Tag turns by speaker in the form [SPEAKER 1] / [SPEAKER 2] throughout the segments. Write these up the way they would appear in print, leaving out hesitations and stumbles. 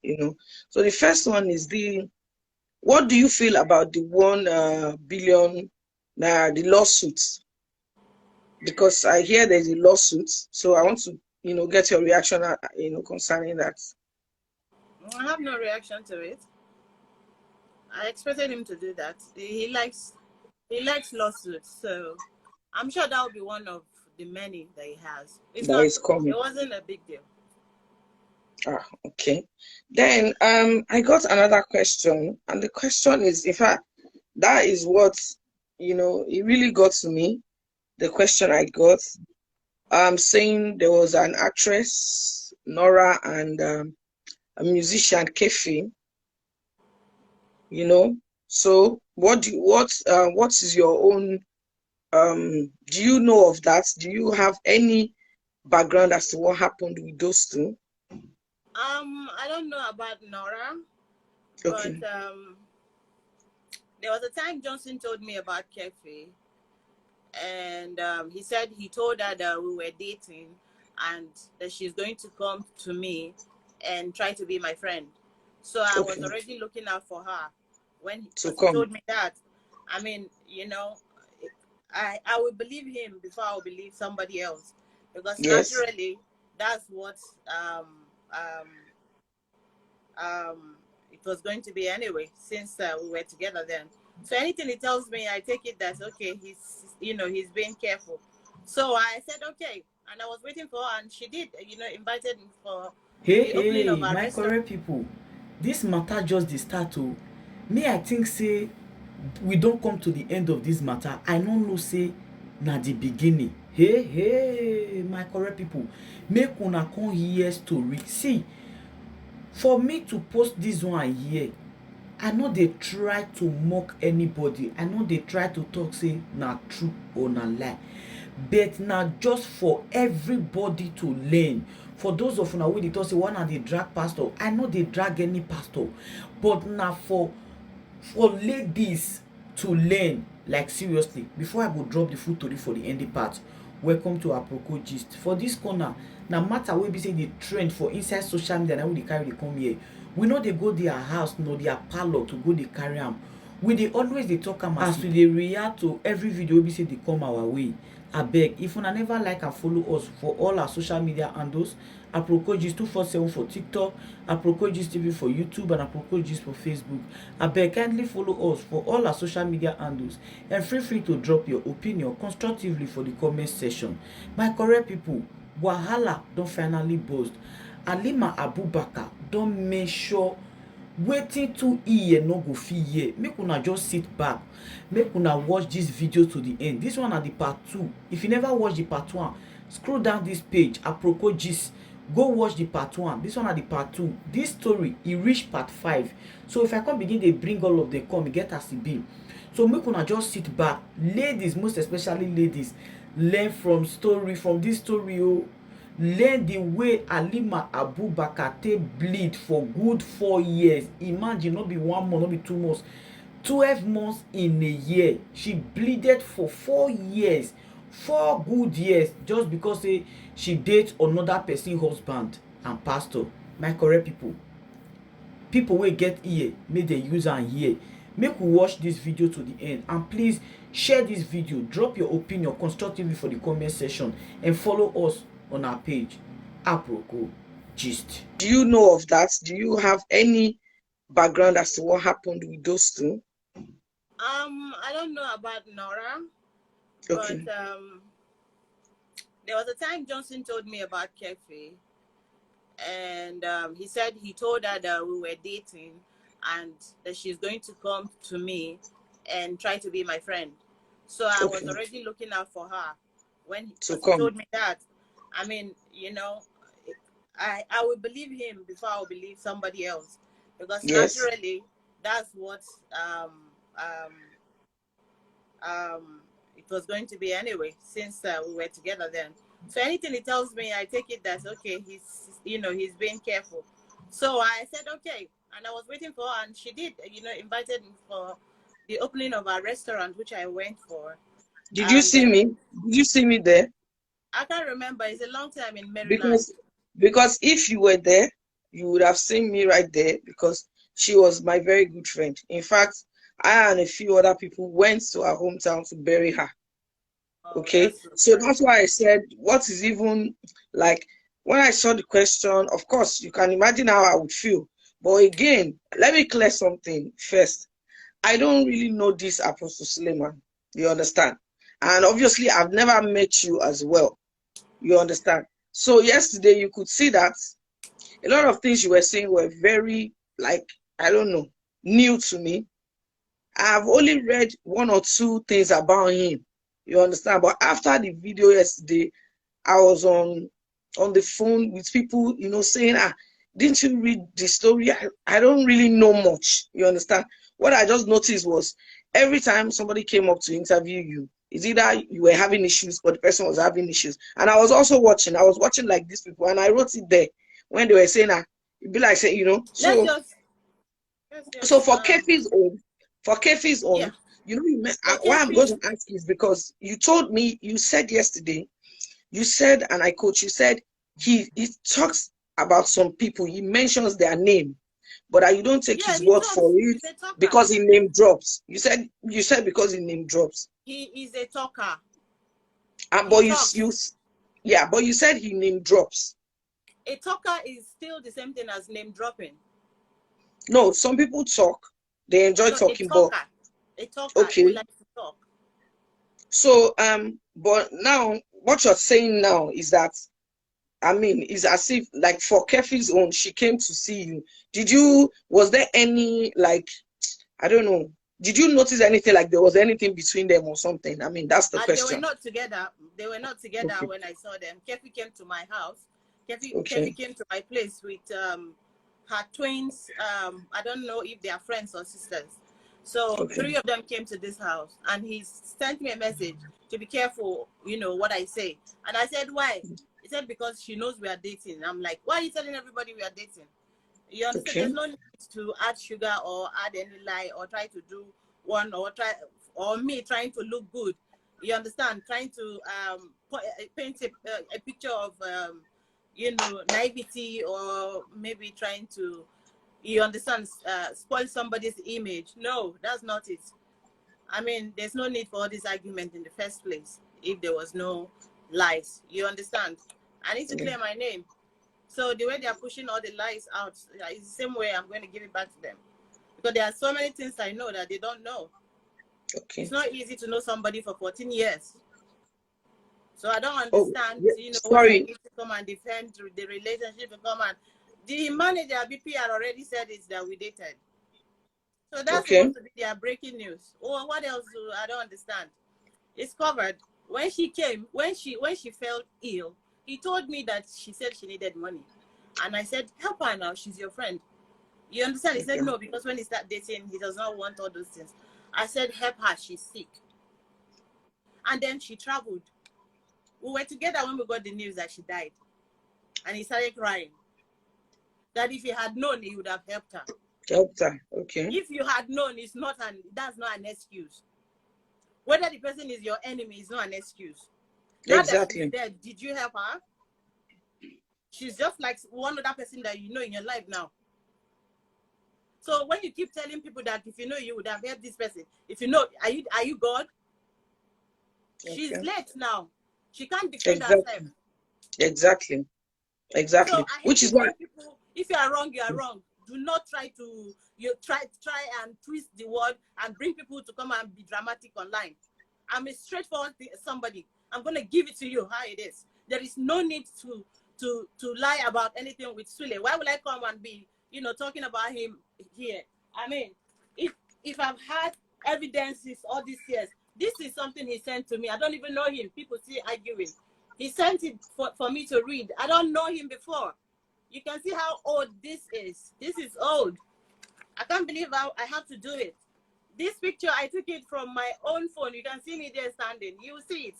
[SPEAKER 1] you know. So the first one is what do you feel about the 1 billion naira, the lawsuits? Because I hear there's a lawsuit, so I want to, get your reaction, concerning that.
[SPEAKER 2] I have no reaction to it. I expected him to do that. He likes lawsuits, so I'm sure that will be one of the many that he has. It's
[SPEAKER 1] That
[SPEAKER 2] not.
[SPEAKER 1] is
[SPEAKER 2] It
[SPEAKER 1] coming.
[SPEAKER 2] wasn't a big deal.
[SPEAKER 1] Ah, okay. Then I got another question, and the question is, in fact, that is what, it really got to me. The question I got, saying there was an actress, Nora, and a musician, Kefi, So what is your own, do you know of that? Do you have any background as to what happened with those two?
[SPEAKER 2] I don't know about Nora, but
[SPEAKER 1] Okay.
[SPEAKER 2] there was a time Johnson told me about Kefi, and he said he told her that we were dating and that she's going to come to me and try to be my friend. So I was
[SPEAKER 1] Okay.
[SPEAKER 2] already looking out for her when
[SPEAKER 1] To
[SPEAKER 2] because he
[SPEAKER 1] come.
[SPEAKER 2] told me that. I mean, I would believe him before I would believe somebody else, because
[SPEAKER 1] Yes.
[SPEAKER 2] naturally that's what um, it was going to be anyway, since we were together then. So anything he tells me, I take it that okay, he's being careful. So I said okay, and I was waiting for her, and she did, invited me for
[SPEAKER 3] Hey,
[SPEAKER 2] the opening of
[SPEAKER 3] hey,
[SPEAKER 2] our
[SPEAKER 3] my
[SPEAKER 2] restaurant.
[SPEAKER 3] correct people. This matter just the start o. Me, I think say we don come to the end of this matter. I no know say na the beginning. Hey, hey, my correct people. Make una come hear story. See, for me to post this one here, I no dey try to mock anybody. I no dey try to talk say na true or na lie, but na just for everybody to learn. For those of una wey dey talk say one na dey drag pastor, I no dey drag any pastor, but na for ladies to learn. Like seriously, before I go drop the full tori for the ending part, welcome to Aproko gist. For this corner na matter wey be say dey trend for inside social media na we dey carry dey come here. We no dey go their house nor their parlour to go dey carry am. We dey always dey talk am as we dey react to every video wey be say dey come our way. Abeg, if una never like and follow us for all our social media handles, Aproko gist 247 for TikTok, Aproko gist TV for YouTube, and Aproko gist for Facebook. Abeg, kindly follow us for all our social media handles and feel free to drop your opinion constructively for the comment section. My correct people, wahala don finally burst. Halima Abubakar don make sure wetin two ear no go fit hear. Make una just sit back, make una watch this video to the end. This one na the part 2. If you never watch the part 1, scroll down this page, Aproko gist, go watch the part 1. This one na the part 2. This story e reach part 5. So if I come begin dey bring all of them come, e get as e be. So make una just sit back. Ladies, most especially ladies, learn from this story o. Learn the way Halima Abubakar take bleed for good 4 years. Imagine, no be 1 month, no be 2 months, 12 months in a year. She bleeded for 4 years, 4 good years, just because say she date another person husband and pastor. My correct people wey get ear, make dem use am hear. Make we watch this video to the end, and please share this video, drop your opinion constructively for the comment section, and follow us on our page, Aproko gist.
[SPEAKER 1] Do you know of that? Do you have any background as to what happened with those two?
[SPEAKER 2] I don't know about Nora,
[SPEAKER 1] Okay.
[SPEAKER 2] but there was a time Johnson told me about Kefi, and he said he told her that we were dating and that she's going to come to me and try to be my friend. So I was
[SPEAKER 1] Okay.
[SPEAKER 2] already looking out for her when
[SPEAKER 1] To
[SPEAKER 2] because he
[SPEAKER 1] come.
[SPEAKER 2] told me that. I mean, I would believe him before I would believe somebody else, because
[SPEAKER 1] Yes.
[SPEAKER 2] naturally that's what it was going to be anyway, since we were together then. So anything he tells me, I take it that okay, he's being careful. So I said okay, and I was waiting for her, and she did, invited me for the opening of our restaurant, which I went for.
[SPEAKER 1] Did you see me? Did you see me there?
[SPEAKER 2] I can't remember. It's a long time in Maryland.
[SPEAKER 1] Because if you were there, you would have seen me right there because she was my very good friend. In fact, I and a few other people went to her hometown to bury her.
[SPEAKER 2] Oh,
[SPEAKER 1] Okay,
[SPEAKER 2] that's so
[SPEAKER 1] so
[SPEAKER 2] sad.
[SPEAKER 1] that's why I said, what is even like when I saw the question, of course, you can imagine how I would feel. But again, let me clear something first. I don't really know this Apostle Suleiman. You understand? And obviously, I've never met you as well. You understand? So yesterday, you could see that a lot of things you were saying were very, like, I don't know, new to me. I've only read one or two things about him. You understand? But after the video yesterday, I was on the phone with people, saying, didn't you read the story? I don't really know much. You understand? What I just noticed was every time somebody came up to interview you, it's either you were having issues or the person was having issues. And I was also watching. I was watching like these people, and I wrote it there when they were saying, it'd be like saying,
[SPEAKER 2] Let's
[SPEAKER 1] so
[SPEAKER 2] just let's
[SPEAKER 1] so
[SPEAKER 2] just
[SPEAKER 1] for Kefi's
[SPEAKER 2] yeah.
[SPEAKER 1] own,
[SPEAKER 2] Okay,
[SPEAKER 1] why I'm going
[SPEAKER 2] please.
[SPEAKER 1] to ask is because you told me, you said yesterday, you said, and I quote, you said he talks about some people, he mentions their name, but you don't take
[SPEAKER 2] Yeah,
[SPEAKER 1] his
[SPEAKER 2] he
[SPEAKER 1] word for
[SPEAKER 2] talks.
[SPEAKER 1] it
[SPEAKER 2] He's a talker.
[SPEAKER 1] because he name drops. You said because he name drops.
[SPEAKER 2] He is a talker.
[SPEAKER 1] And
[SPEAKER 2] He
[SPEAKER 1] but
[SPEAKER 2] talks.
[SPEAKER 1] yeah, but you said he name drops.
[SPEAKER 2] A talker is still the same thing as name dropping.
[SPEAKER 1] No, some people talk, they enjoy
[SPEAKER 2] No, a
[SPEAKER 1] talking, but
[SPEAKER 2] talker. A talker who
[SPEAKER 1] okay.
[SPEAKER 2] likes to talk.
[SPEAKER 1] So but now what you're saying now is that, I mean, it's as if like for Kefi's own, she came to see you. Was there any, like, I don't know, did you notice anything, like there was anything between them or something? I mean, that's the
[SPEAKER 2] They were
[SPEAKER 1] question.
[SPEAKER 2] not together. They were not together
[SPEAKER 1] Okay,
[SPEAKER 2] when I saw them. Kefi came to my house. Kefi
[SPEAKER 1] okay,
[SPEAKER 2] came to my place with her twins. I don't know if they are friends or sisters. So
[SPEAKER 1] okay,
[SPEAKER 2] three of them came to this house, and he sent me a message to be careful, what I say. And I said, why? He said, because she knows we are dating. I'm like, why are you telling everybody we are dating? You understand?
[SPEAKER 1] okay,
[SPEAKER 2] There's no need to add sugar or add any lie or try to do one or me trying to look good. You understand? Trying to paint a picture of naivety, or maybe trying to, you understand, spoil somebody's image. No, that's not it. I mean, there's no need for all this argument in the first place if there was no lies. You understand? I need to
[SPEAKER 1] yeah,
[SPEAKER 2] clear my name. So the way they are pushing all the lies out is the same way I'm going to give it back to them. Because there are so many things I know that they don't know. It's
[SPEAKER 1] okay.
[SPEAKER 2] not easy to know somebody for 14 years. So I don't
[SPEAKER 1] Oh,
[SPEAKER 2] understand,
[SPEAKER 1] yeah,
[SPEAKER 2] when I
[SPEAKER 1] sorry.
[SPEAKER 2] need to come and defend the relationship to come and the manager BPR already said it's that we dated. So that's
[SPEAKER 1] Okay,
[SPEAKER 2] supposed to be their breaking news. Or what else I don't understand. It's covered. When she came, when she felt ill, he told me that she said she needed money. And I said, help her now, she's your friend. You understand? He said
[SPEAKER 1] okay,
[SPEAKER 2] no, because when he started dating, he does not want all those things. I said, help her, she's sick. And then she traveled. We were together when we got the news that she died. And he started crying. That if he had known, he would have helped her.
[SPEAKER 1] helped her. Okay,
[SPEAKER 2] If you had known, that's not an excuse. Whether the person is your enemy is not an excuse. Now that she's
[SPEAKER 1] exactly,
[SPEAKER 2] dead, did you help her? She's just like one other person that you know in your life now. So when you keep telling people that if you know you would have helped this person, if you know, are you God? She's
[SPEAKER 1] okay,
[SPEAKER 2] late now. She can't defend herself.
[SPEAKER 1] exactly, exactly,
[SPEAKER 2] So
[SPEAKER 1] exactly.
[SPEAKER 2] I hate
[SPEAKER 1] Which is
[SPEAKER 2] it
[SPEAKER 1] why,
[SPEAKER 2] when people, if you are wrong, you are wrong. Do not try to try and twist the word and bring people to come and be dramatic online. I'm a straightforward somebody. I'm gonna give it to you how it is. There is no need to lie about anything with Sule. Why would I come and be talking about him here? I mean, if I've had evidences all these years, this is something he sent to me. I don't even know him. People still arguing. He sent it for me to read. I don't know him before. You can see how old this is. This is old. I can't believe I have to do it. This picture, I took it from my own phone. You can see me there standing. You will see it.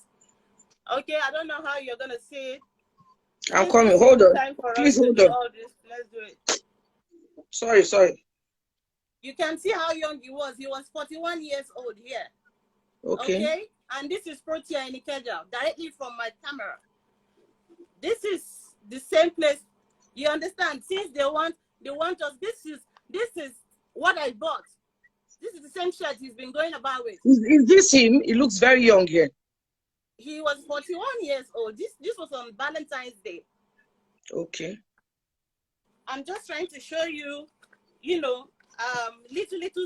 [SPEAKER 2] Okay, I don't know how you're going to see it.
[SPEAKER 1] I'm
[SPEAKER 2] Since
[SPEAKER 1] coming.
[SPEAKER 2] this is
[SPEAKER 1] Hold
[SPEAKER 2] the
[SPEAKER 1] on.
[SPEAKER 2] time for us
[SPEAKER 1] Please
[SPEAKER 2] to
[SPEAKER 1] hold
[SPEAKER 2] do
[SPEAKER 1] on.
[SPEAKER 2] all this, let's do it.
[SPEAKER 1] Sorry.
[SPEAKER 2] You can see how young he was. He was 41 years old here.
[SPEAKER 1] Okay,
[SPEAKER 2] Okay? And this is Protea in Ikeja, directly from my camera. This is the same place You understand? Since they want us. This is what I bought. This is the same shirt he's been going about with.
[SPEAKER 1] Is this him? He looks very young here.
[SPEAKER 2] He was 41 years old. This was on Valentine's Day.
[SPEAKER 1] Okay.
[SPEAKER 2] I'm just trying to show you, little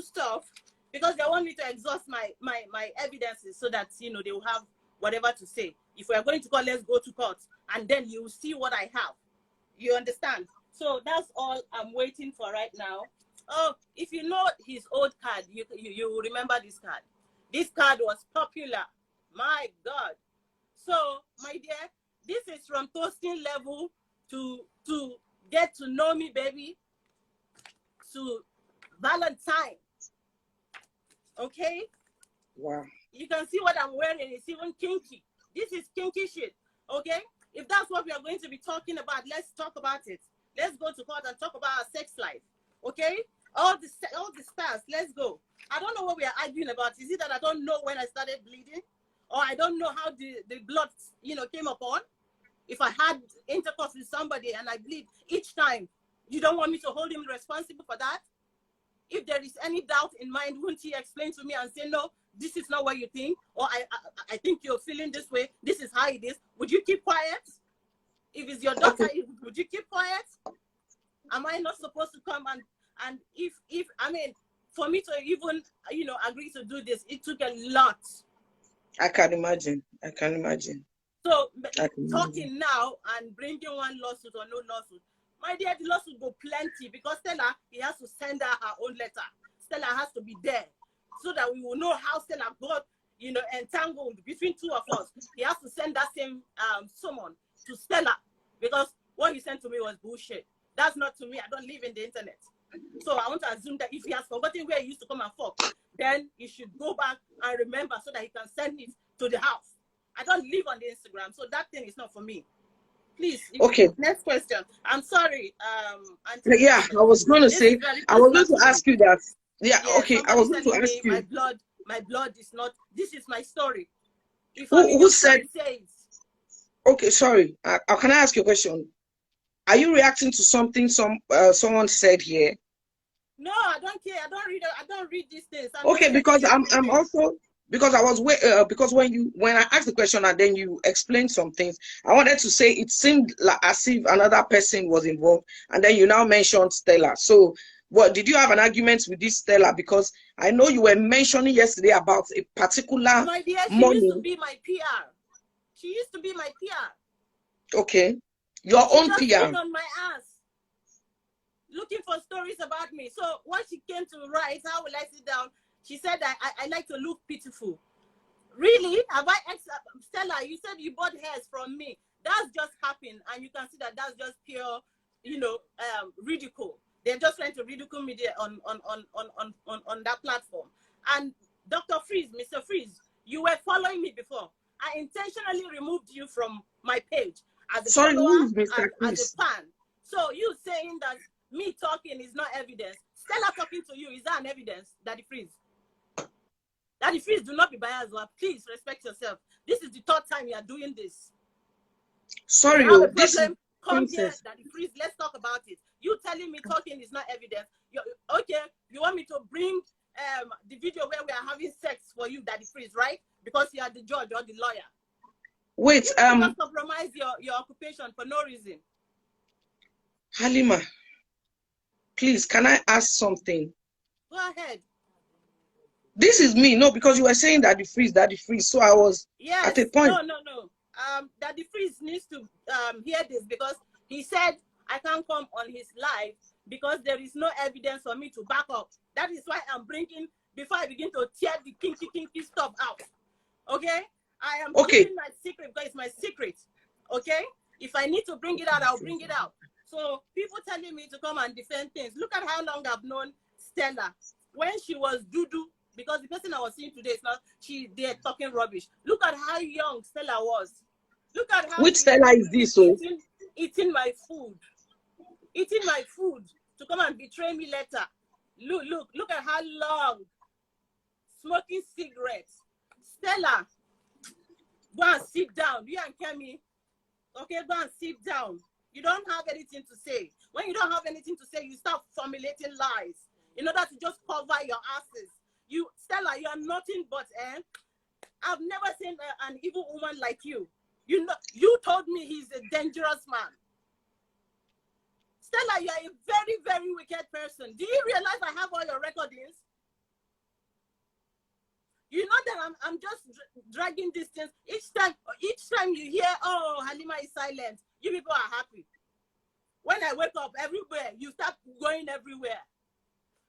[SPEAKER 2] stuff, because they want me to exhaust my evidences so that, they will have whatever to say. If we are going to court, let's go to court, and then you will see what I have. You understand? So that's all I'm waiting for right now. Oh, if you know his old card, you will remember this card. This card was popular. My God. So, my dear, this is from toasting level to get to know me, baby, to Valentine. Okay?
[SPEAKER 1] Wow.
[SPEAKER 2] You can see what I'm wearing. It's even kinky. This is kinky shit. Okay? If that's what we are going to be talking about, let's talk about it. Let's go to court and talk about our sex life. Okay? All the stars, let's go. I don't know what we are arguing about. Is it that I don't know when I started bleeding? Or I don't know how the blood, came upon? If I had intercourse with somebody and I bleed each time, you don't want me to hold him responsible for that? If there is any doubt in mind, wouldn't he explain to me and say, no, this is not what you think, or I think you're feeling this way, this is how it is? Would you keep quiet? If it's your daughter,
[SPEAKER 1] Okay.
[SPEAKER 2] would you keep quiet? Am I not supposed to come and if for me to even, agree to do this, it took a lot.
[SPEAKER 1] I can imagine.
[SPEAKER 2] So talking now and bringing one lawsuit or no lawsuit, my dear, the lawsuit go plenty, because Stella, he has to send her own letter. Stella has to be there so that we will know how Stella got, entangled between two of us. He has to send that same summon to Stella, because what he sent to me was bullshit. That's not to me. I don't live in the internet. So I want to assume that if he has forgotten where he used to come and fuck, then he should go back and remember so that he can send it to the house. I don't live on the Instagram, so that thing is not for me. Please.
[SPEAKER 1] Okay.
[SPEAKER 2] Next question. I'm sorry.
[SPEAKER 1] Yeah, I was going to say, I was going to ask you that. Yeah, okay. I was going to ask you.
[SPEAKER 2] My blood is not. This is my story. If
[SPEAKER 1] Who said? Okay, sorry. Can I ask you a question? Are you reacting to something someone said here?
[SPEAKER 2] No, I don't care. I don't read these things.
[SPEAKER 1] Okay, because I'm also, because I was because when I asked the question and then you explained some things, I wanted to say it seemed like as if another person was involved, and then you now mentioned Stella. So what did you have an argument with this Stella? Because I know you were mentioning yesterday about a particular
[SPEAKER 2] my dear, she
[SPEAKER 1] money.
[SPEAKER 2] used to be my PR. She used to be my PR.
[SPEAKER 1] Okay. Your own PR.
[SPEAKER 2] Just on my ass, looking for stories about me. So when she came to write, how will I sit down? She said I like to look pitiful. Really? Have I Stella, you said you bought hairs from me. That's just happened, and you can see that that's just pure, ridicule. They're just trying to ridicule me there on that platform. And Dr. Freeze, Mr. Freeze, you were following me before. I intentionally removed you from my page as a follower and as a fan. So you saying that me talking is not evidence. Stella talking to you, is that an evidence, Daddy Freeze? Daddy Freeze, do not be biased. Please respect yourself. This is the third time you are doing this.
[SPEAKER 1] Sorry, this is
[SPEAKER 2] come here, Daddy Freeze. Let's talk about it. You telling me talking is not evidence. Okay, you want me to bring the video where we are having sex for you, Daddy Freeze, right? Because you are the judge or the lawyer.
[SPEAKER 1] Wait,
[SPEAKER 2] you just compromise your occupation for no reason.
[SPEAKER 1] Halima, please, can I ask something?
[SPEAKER 2] Go ahead.
[SPEAKER 1] This is me, no, because you were saying Daddy Freeze. So I was at a point.
[SPEAKER 2] No. Daddy Freeze needs to hear this, because he said I can't come on his live because there is no evidence for me to back up. That is why I'm bringing, before I begin to tear the kinky stuff out. Okay? I am keeping my secret because it's my secret. Okay? If I need to bring it out, I'll bring it out. So people telling me to come and defend things. Look at how long I've known Stella. When she was Dudu, because the person I was seeing today is not, they're talking rubbish. Look at how young Stella was. Look at how—
[SPEAKER 1] Which Stella is this?
[SPEAKER 2] Eating my food. Eating my food to come and betray me later. Look at how long. Smoking cigarettes. Stella, go and sit down. You and Kemi. Okay, go and sit down. You don't have anything to say. When you don't have anything to say, you start formulating lies in order to just cover your asses. You, Stella, you are nothing but, I've never seen an evil woman like you. You know, you told me he's a dangerous man. Stella, you are a very, very wicked person. Do you realize I have all your recordings? You know that I'm just dragging this thing. Each time you hear, oh, Halima is silent, you people are happy. When I wake up everywhere, you start going everywhere.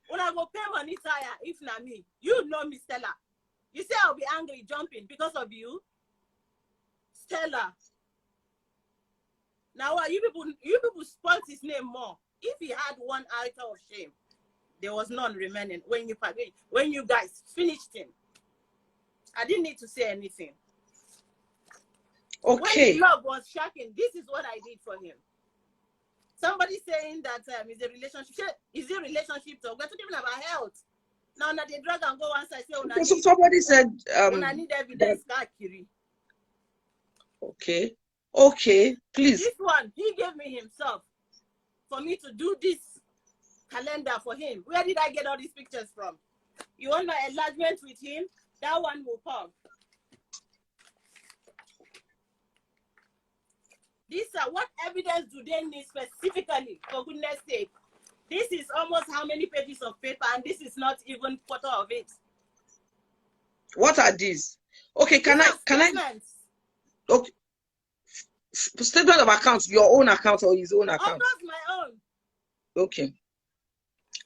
[SPEAKER 2] When I go pay money tire, if not me, you know me, Stella. You say I'll be angry, jumping because of you, Stella. Now you people spoiled his name more. If he had one iota of shame, there was none remaining when you guys finished him. I didn't need to say anything.
[SPEAKER 1] Okay.
[SPEAKER 2] When love was shocking, this is what I did for him. Somebody saying that is a relationship. Is it relationship talk? We're talking about health. Now they drag and go one side. Say,
[SPEAKER 1] okay, so somebody said
[SPEAKER 2] when I need evidence,
[SPEAKER 1] okay. Okay, please.
[SPEAKER 2] This one, he gave me himself for me to do this calendar for him. Where did I get all these pictures from? You want my enlargement with him? That one will come. These are what evidence do they need specifically, for goodness sake? This is almost how many pages of paper, and this is not even quarter of it.
[SPEAKER 1] What are these? Okay, can I okay. Statement of accounts, your own account or his own account?
[SPEAKER 2] Of course, my own.
[SPEAKER 1] Okay.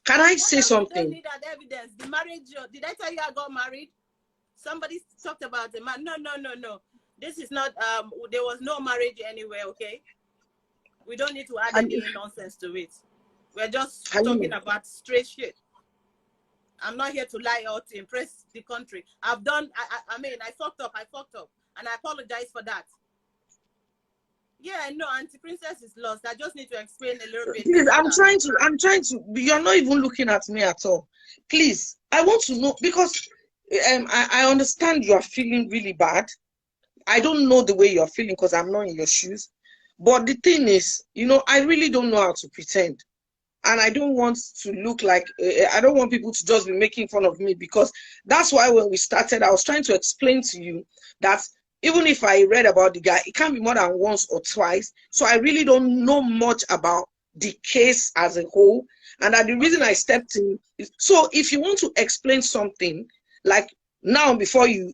[SPEAKER 1] Can I say something?
[SPEAKER 2] You don't need that evidence. The marriage, did I tell you I got married? Somebody talked about the man. No. This is not, there was no marriage anywhere, okay? We don't need to add any nonsense to it. We're just talking about straight shit. I'm not here to lie or to impress the country. I've done, I mean, I fucked up, and I apologize for that. Yeah, no, Auntie Princess is lost. I just need to explain a little bit.
[SPEAKER 1] Please, I'm trying to, you're not even looking at me at all. Please, I want to know, because I understand you are feeling really bad. I don't know the way you're feeling because I'm not in your shoes. But the thing is, you know, I really don't know how to pretend. And I don't want to look like, I don't want people to just be making fun of me, because that's why when we started, I was trying to explain to you that even if I read about the guy, it can't be more than once or twice. So I really don't know much about the case as a whole. And that the reason I stepped in is, so if you want to explain something, like now before you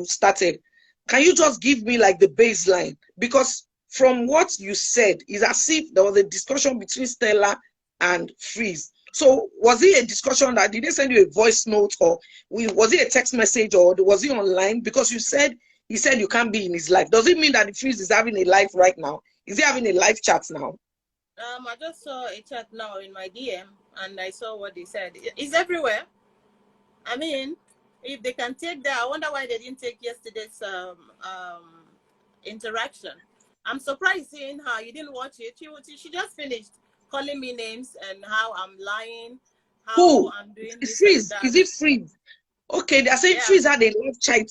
[SPEAKER 1] started, can you just give me like the baseline? Because from what you said, it's as if there was a discussion between Stella and Freeze. So was it a discussion that, did they send you a voice note, or was it a text message, or was he online? Because you said, he said you can't be in his life. Does it mean that the Freeze is having a life right now? Is he having a live chat now?
[SPEAKER 2] I just saw a chat now in my DM, and I saw what they said. It's everywhere. I mean, if they can take that, I wonder why they didn't take yesterday's interaction. I'm surprised seeing her. You didn't watch it. She just finished calling me names and how I'm lying, how I'm doing this.
[SPEAKER 1] Freeze? Is it Freeze? Okay, they're saying Freeze had a live chat.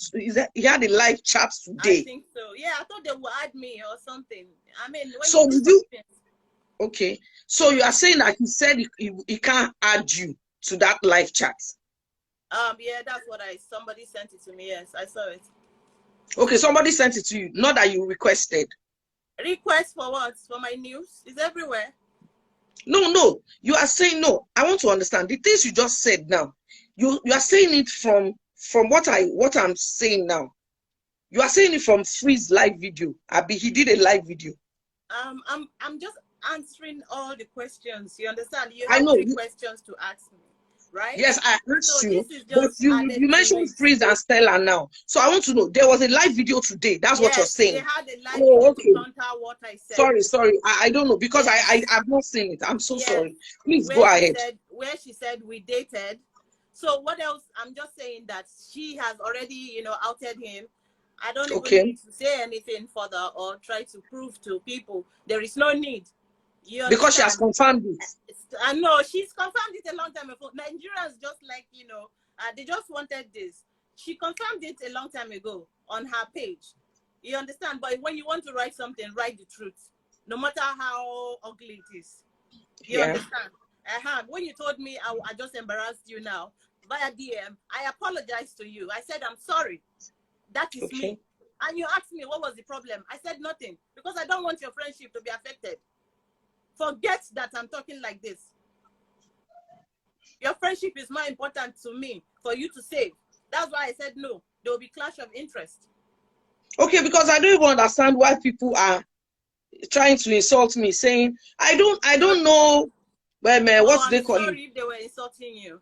[SPEAKER 1] He had a live chat today.
[SPEAKER 2] I think so. Yeah, I thought they would add me or something. I mean, when
[SPEAKER 1] so did you? Okay, so you are saying that he said he can't add you to that live chat?
[SPEAKER 2] Yeah, that's what somebody sent it to me. Yes, I saw it.
[SPEAKER 1] Okay, somebody sent it to you, not that you requested.
[SPEAKER 2] Request for what? For my news? It's everywhere.
[SPEAKER 1] No, you are saying no. I want to understand the things you just said now. You are saying it from what I'm saying now. You are saying it from Freeze live video. He did a live video.
[SPEAKER 2] I'm just answering all the questions. You understand? You
[SPEAKER 1] have
[SPEAKER 2] 3 questions to ask me, right?
[SPEAKER 1] Yes, I asked you. But you mentioned Freeze and Stella now. So I want to know, there was a live video today. That's what you're saying.
[SPEAKER 2] They had a live video to counter what I said.
[SPEAKER 1] Sorry. I don't know, because I have not seen it. I'm so sorry. Please go ahead.
[SPEAKER 2] Where she said we dated. So what else? I'm just saying that she has already, outed him. I don't even need to say anything further or try to prove to people. There is no need.
[SPEAKER 1] Because she has confirmed it.
[SPEAKER 2] I know she's confirmed it a long time ago. Nigerians just like, they just wanted this. She confirmed it a long time ago on her page. You understand? But when you want to write something, write the truth. no matter how ugly it is. You
[SPEAKER 1] Yeah.
[SPEAKER 2] understand? When you told me I just embarrassed you now via DM, I apologize to you. I said, I'm sorry. That is
[SPEAKER 1] Okay.
[SPEAKER 2] me. And you asked me what was the problem. I said nothing, because I don't want your friendship to be affected. Forget that I'm talking like this. Your friendship is more important to me for you to save. That's why I said no. There will be clash of interest.
[SPEAKER 1] Okay, because I don't even understand why people are trying to insult me, saying I don't know. Well,
[SPEAKER 2] Oh,
[SPEAKER 1] what's
[SPEAKER 2] I'm
[SPEAKER 1] they call it?
[SPEAKER 2] sorry if they were insulting you.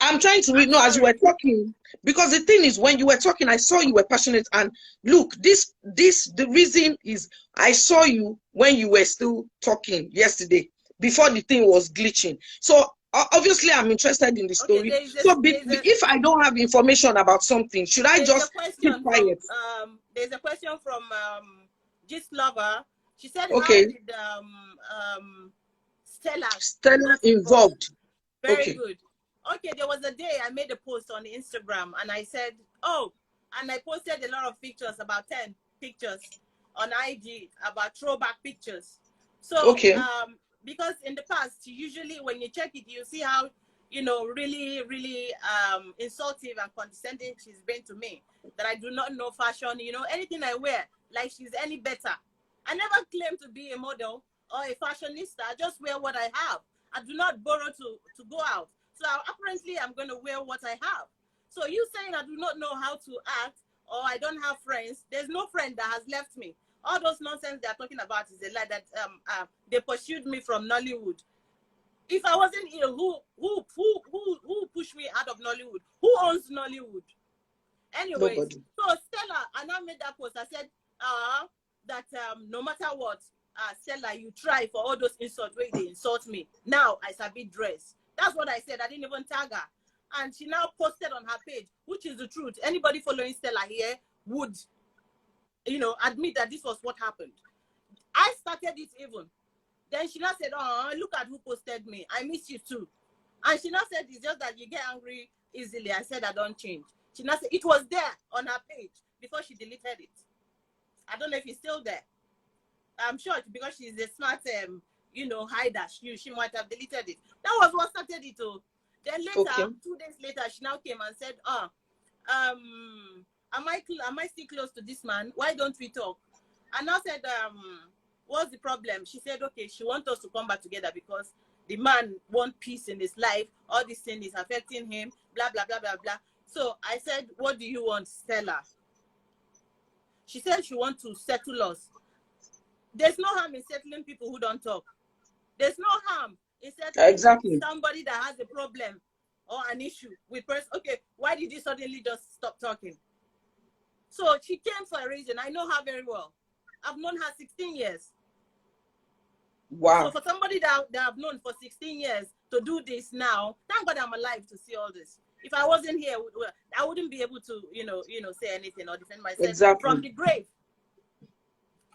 [SPEAKER 1] I'm trying to read.
[SPEAKER 2] I'm
[SPEAKER 1] No, as you were
[SPEAKER 2] sorry.
[SPEAKER 1] talking, because the thing is, when you were talking, I saw you were passionate. And look, the reason is I saw you when you were still talking yesterday, before the thing was glitching. So obviously, I'm interested in the
[SPEAKER 2] Okay,
[SPEAKER 1] story. So if I don't have information about something, should I
[SPEAKER 2] there's a
[SPEAKER 1] just keep
[SPEAKER 2] question from
[SPEAKER 1] quiet?
[SPEAKER 2] Gist Lover. She said, how
[SPEAKER 1] Okay,
[SPEAKER 2] did Stella
[SPEAKER 1] Stella
[SPEAKER 2] got involved?
[SPEAKER 1] involved.
[SPEAKER 2] Very
[SPEAKER 1] Okay,
[SPEAKER 2] good. Okay, there was a day I made a post on Instagram and I said, oh, and I posted a lot of pictures, about 10 pictures on IG, about throwback pictures. So,
[SPEAKER 1] okay,
[SPEAKER 2] because in the past, usually when you check it, you see how, really, really insultive and condescending she's been to me, that I do not know fashion, anything I wear, like she's any better. I never claim to be a model or a fashionista. I just wear what I have. I do not borrow to go out. So apparently I'm going to wear what I have. So you saying I do not know how to act, or I don't have friends, there's no friend that has left me. All those nonsense they're talking about is a lie, that they pursued me from Nollywood. If I wasn't here, who pushed me out of Nollywood? Who owns Nollywood? Anyways,
[SPEAKER 1] nobody.
[SPEAKER 2] so Stella, and I made that post. I said that no matter what, Stella, you try for all those insults where they insult me. Now I sabi dress. That's what I said. I didn't even tag her. And she now posted on her page, which is the truth. Anybody following Stella here would, admit that this was what happened. I started it even. Then she now said, oh, look at who posted me. I miss you too. And she now said, it's just that you get angry easily. I said, I don't change. She now said, it was there on her page before she deleted it. I don't know if it's still there. I'm sure because she's a smart, hider. She might have deleted it. That was what started it. Then later,
[SPEAKER 1] Okay.
[SPEAKER 2] 2 days later, she now came and said, am I still close to this man? Why don't we talk? And I said, what's the problem? She said, okay, she wants us to come back together because the man wants peace in his life. All this thing is affecting him, blah, blah, blah, blah, blah. So I said, what do you want, Stella? She said she wants to settle us. There's no harm in settling people who don't talk. There's no harm in settling somebody that has a problem or an issue with person. Okay, why did you suddenly just stop talking? So she came for a reason. I know her very well. I've known her 16 years.
[SPEAKER 1] Wow.
[SPEAKER 2] So for somebody that I've known for 16 years to do this now, thank God I'm alive to see all this. If I wasn't here, I wouldn't be able to, say anything or defend myself from the grave.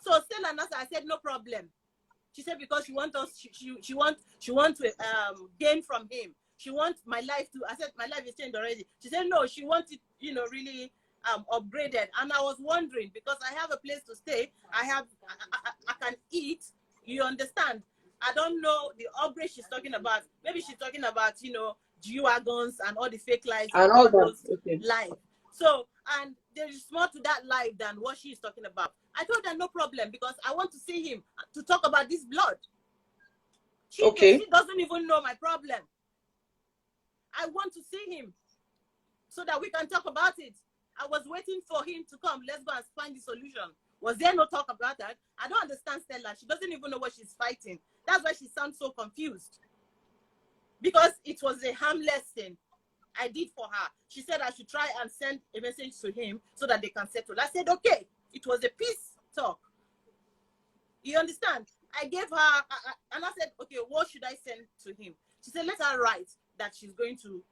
[SPEAKER 2] So Stella Nasa, I said, no problem. She said, because she wants us, she want to gain from him. She wants my life to, I said, my life is changed already. She said, no, she wants it, really upgraded. And I was wondering, because I have a place to stay, I can eat, you understand? I don't know the upgrade she's talking about. Maybe she's talking about, G-Wagons and all the fake lives and all those lives. So, and there is more to that life than what she is talking about. I told her no problem because I want to see him to talk about this blood. She doesn't even know my problem. I want to see him so that we can talk about it. I was waiting for him to come. Let's go and find the solution. Was there no talk about that? I don't understand Stella. She doesn't even know what she's fighting. That's why she sounds so confused. Because it was a harmless thing I did for her. She said I should try and send a message to him so that they can settle. I said, okay. It was a peace talk. You understand? I gave her, and I said, okay, what should I send to him? She said, let her write that she's going to,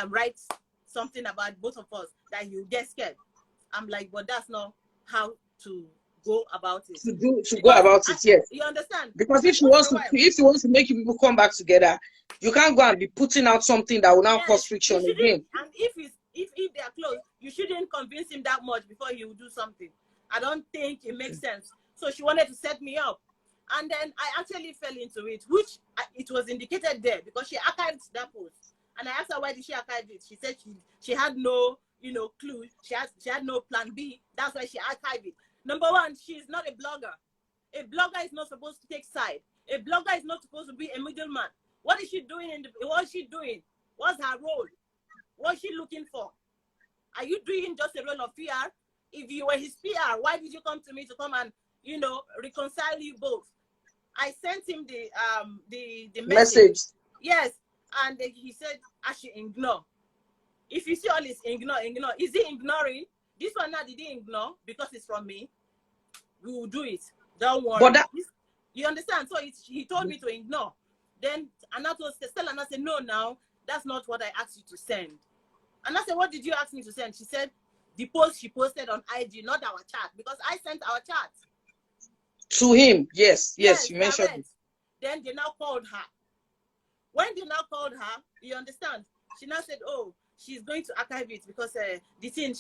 [SPEAKER 2] write something about both of us, that you get scared. I'm like, but that's not how to go about it.
[SPEAKER 1] Yes.
[SPEAKER 2] You understand?
[SPEAKER 1] Because if she wants to make you people come back together, you can't go and be putting out something that will now cause friction again.
[SPEAKER 2] And if they are close, you shouldn't convince him that much before he will do something. I don't think it makes sense. So So she wanted to set me up. And then I actually fell into it, which it was indicated there because she archived that post. And I asked her, why did she archive it? She said she had no, clue. She had no plan B. That's why she archived it. Number one, she's not a blogger. A blogger is not supposed to take side. A blogger is not supposed to be a middleman. What is she doing what is she doing? What's her role? What is she looking for? Are you doing just a role of PR? If you were his PR, why did you come to me to come and, reconcile you both? I sent him the message. Yes. And he said, I should ignore. If you see all this ignore. Is he ignoring? This one now, did he ignore? Because it's from me. We will do it. Don't worry. But you understand? So he told me to ignore. Then Stella said, no, now, that's not what I asked you to send. And I said, what did you ask me to send? She said, the post she posted on IG, not our chat, because I sent our chat.
[SPEAKER 1] To him, yes, you mentioned it.
[SPEAKER 2] Then they now called her. When they now called her, you understand? She now said, oh, she's going to archive it because the thing,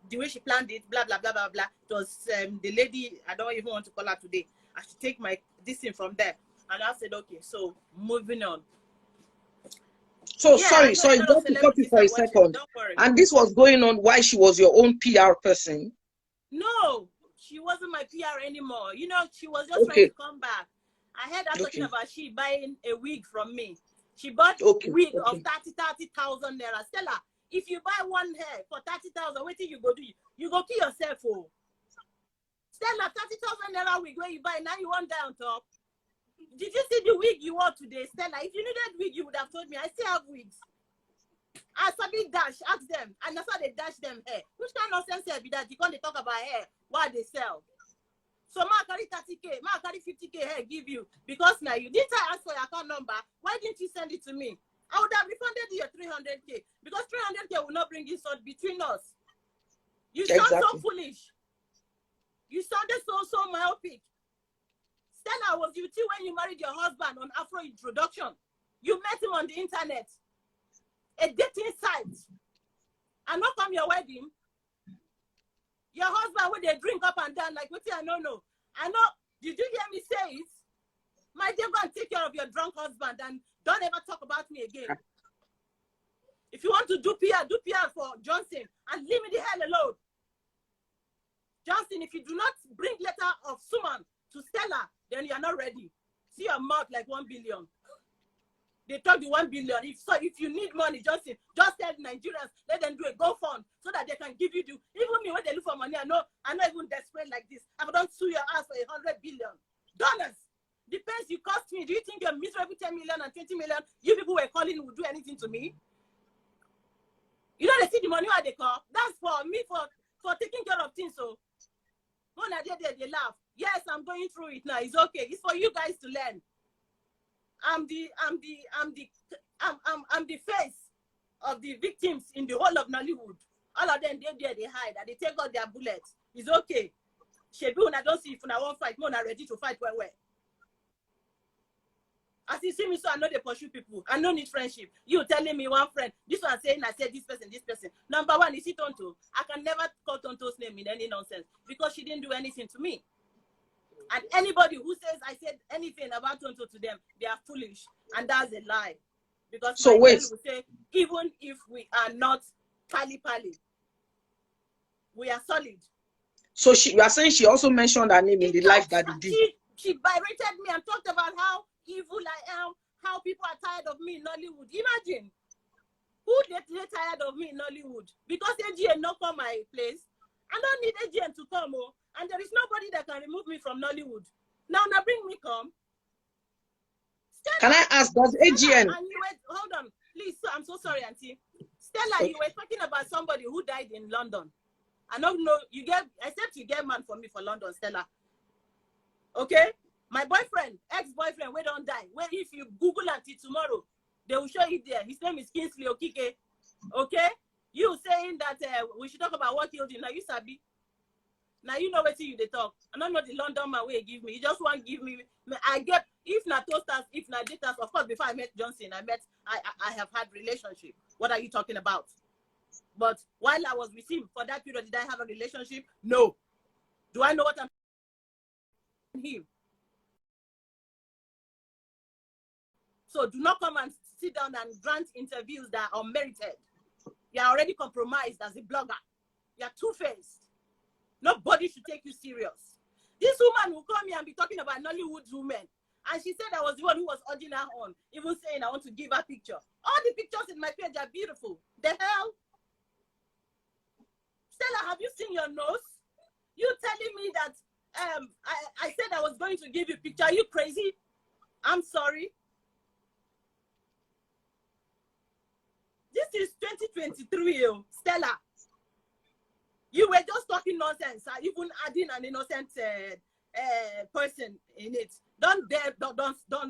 [SPEAKER 2] the way she planned it, blah, blah, blah, blah, blah. It was the lady, I don't even want to call her today. I should take this thing from there. And I said, okay, so moving on.
[SPEAKER 1] So sorry, just to cut you for a second. And this was going on while she was your own PR person?
[SPEAKER 2] No, she wasn't my PR anymore. She was just trying to come back. I heard her talking about she buying a wig from me. She bought a wig of 30,000 naira. Stella, if you buy one hair for 30,000, what do you go do? You go kill yourself, oh. Stella, 30,000 naira wig where you buy, now you want down top. Did you see the wig you wore today, Stella? If you needed wig, you would have told me. I still have wigs. I sabi dash, ask them. And that's how they dash them hair. Which kind of nonsense hair be that? You can't talk about hair while they sell. So ma carry 30K, ma carry 50K hair give you. Because now you didn't ask for your account number. Why didn't you send it to me? I would have refunded you your 300K. Because 300K will not bring insult between us. You sound so foolish. You sounded so myopic. Stella, was you too when you married your husband on Afro Introduction? You met him on the internet. A dating site. And not come your wedding. Your husband, when they drink up and down, like, what I don't know. I know, did you hear me say it? My dear, go and take care of your drunk husband and don't ever talk about me again. If you want to do PR for Johnson and leave me the hell alone. Johnson, if you do not bring letter of summon to Stella, then you are not ready. See your mouth like 1 billion. They talk the 1 billion. If you need money, just tell Nigerians, let them do a GoFund so that they can give you even me when they look for money, I'm not even desperate like this. I don't sue your ass for $100 billion. Depends you cost me. Do you think your miserable 10 million and 20 million you people were calling would do anything to me? You know they see the money where they call. That's for me for taking care of things. So when I did they laugh. Yes, I'm going through it now. It's okay. It's for you guys to learn. I'm the face of the victims in the whole of Nollywood. All of them, they hide and they take out their bullets. It's okay. Shebi, when I don't see if I won't fight, when I'm ready to fight where. As you see me, so I know they pursue people. I don't need friendship. You telling me one friend, this one saying I said this person. Number one, is it Tonto? I can never call Tonto's name in any nonsense because she didn't do anything to me. And anybody who says I said anything about Tonto to them, they are foolish. And that's a lie. Because so my friend will say, even if we are not pali, we are solid.
[SPEAKER 1] So you are saying she also mentioned her name in the life that they did.
[SPEAKER 2] She berated me and talked about how evil I am, how people are tired of me in Nollywood. Imagine. Who they tired of me in Nollywood? Because AGM not come my place. I don't need AGM to come, and there is nobody that can remove me from Nollywood. Now bring me come. Stella,
[SPEAKER 1] can I ask, does AGM?
[SPEAKER 2] Hold on, please. I'm so sorry, Auntie. Stella, okay. You were talking about somebody who died in London. I don't know. Except you get man for me for London, Stella. Okay? My boyfriend, ex-boyfriend, we don't die. Well, if you Google until tomorrow, they will show you there. His name is Kingsley Okike. Okay? You saying that we should talk about what killed him. Now you sabi. Now you know what you they talk. I don't know the London man way give me. You just want to give me. I get if not toasters, if not datas. Of course, before I met Johnson, I have had relationship. What are you talking about? But while I was with him for that period, did I have a relationship? No. Do I know what I'm? him. So do not come and sit down and grant interviews that are unmerited. You are already compromised as a blogger. You are two-faced. Nobody should take you serious. This woman will come here and be talking about Nollywood women. And she said I was the one who was urging her on, even saying I want to give her a picture. All the pictures in my page are beautiful. The hell? Stella, have you seen your nose? You telling me that I said I was going to give you a picture. Are you crazy? I'm sorry. This is 2023, Stella. You were just talking nonsense, even adding an innocent person in it. Don't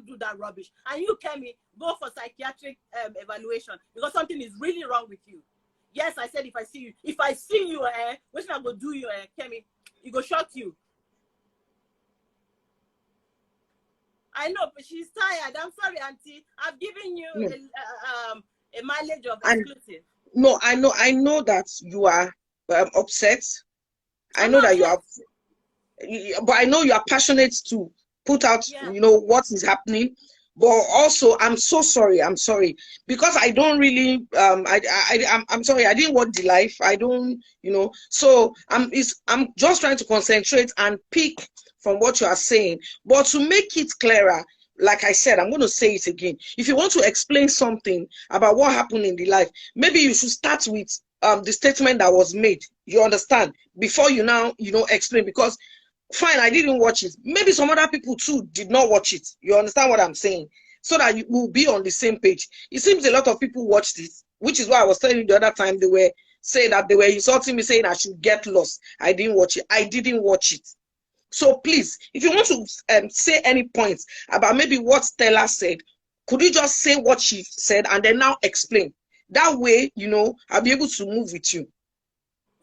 [SPEAKER 2] do that rubbish. And you, Kemi, go for psychiatric evaluation because something is really wrong with you. Yes, I said if I see you, what should I go do you, Kemi? It go shock you. I know, but she's tired. I'm sorry, Auntie. I've given you a mileage of exclusive.
[SPEAKER 1] No, I know that you are upset. I know that you are, but I know you are passionate to put out, what is happening. But also, I'm so sorry. I'm sorry because I don't really. I'm sorry. I didn't watch the live. I don't. So I'm just trying to concentrate and pick from what you are saying. But to make it clearer, like I said, I'm going to say it again. If you want to explain something about what happened in the life, maybe you should start with the statement that was made. You understand? Before you now, explain, because fine, I didn't watch it. Maybe some other people too did not watch it. You understand what I'm saying? So that you will be on the same page. It seems a lot of people watched it, which is why I was telling you the other time they were saying that they were insulting me, saying I should get lost. I didn't watch it. I didn't watch it. So please, if you want to say any points about maybe what Stella said, could you just say what she said and then now explain? That way, I'll be able to move with you.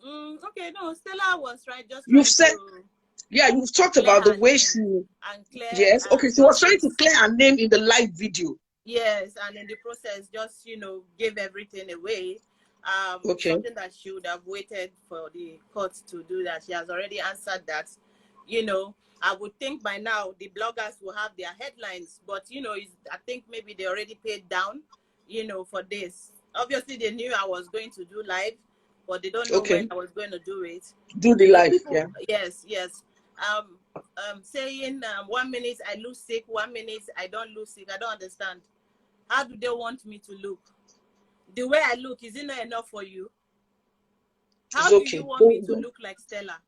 [SPEAKER 2] Okay, no, Stella was right. Just
[SPEAKER 1] you've said, you've talked about the way she
[SPEAKER 2] and clear.
[SPEAKER 1] Yes, okay. She was trying to clear her name in the live video.
[SPEAKER 2] Yes, and in the process, just gave everything away.
[SPEAKER 1] Okay.
[SPEAKER 2] Something that she would have waited for the court to do that. She has already answered that. I would think by now the bloggers will have their headlines, but I think maybe they already paid down, for this. Obviously, they knew I was going to do live, but they don't know when I was going to do it.
[SPEAKER 1] Do the live, yeah.
[SPEAKER 2] Yes. Saying 1 minute I look sick, 1 minute I don't look sick. I don't understand. How do they want me to look? The way I look, is it not enough for you? How do you want me to look like Stella?